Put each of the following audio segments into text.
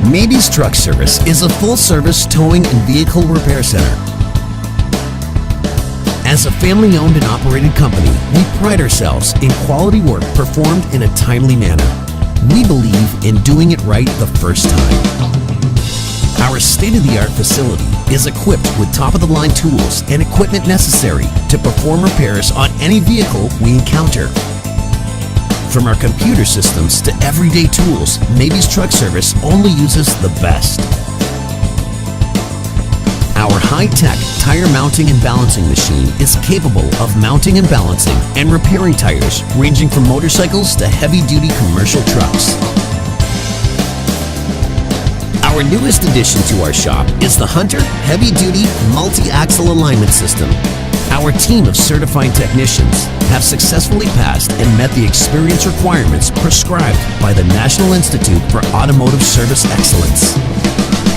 Mabeys Truck Service is a full-service towing and vehicle repair center. As a family-owned and operated company, we pride ourselves in quality work performed in a timely manner. We believe in doing it right the first time. Our state-of-the-art facility is equipped with top-of-the-line tools and equipment necessary to perform repairs on any vehicle we encounter. From our computer systems to everyday tools, Mabeys Truck Service only uses the best. Our high-tech tire mounting and balancing machine is capable of mounting and balancing and repairing tires ranging from motorcycles to heavy-duty commercial trucks. Our newest addition to our shop is the Hunter Heavy-Duty Multi-Axle Alignment System. Our team of certified technicians have successfully passed and met the experience requirements prescribed by the National Institute for Automotive Service Excellence.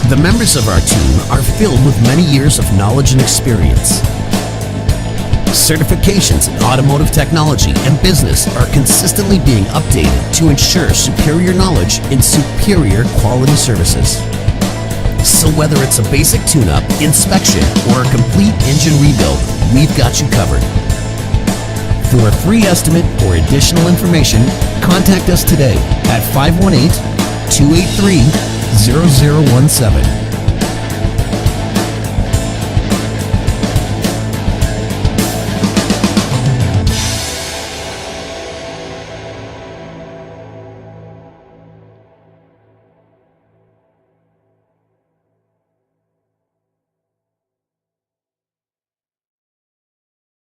The members of our team are filled with many years of knowledge and experience. Certifications in automotive technology and business are consistently being updated to ensure superior knowledge and superior quality services. So whether it's a basic tune-up, inspection, or a complete engine rebuild, we've got you covered. For a free estimate or additional information, contact us today at 518-283-0017.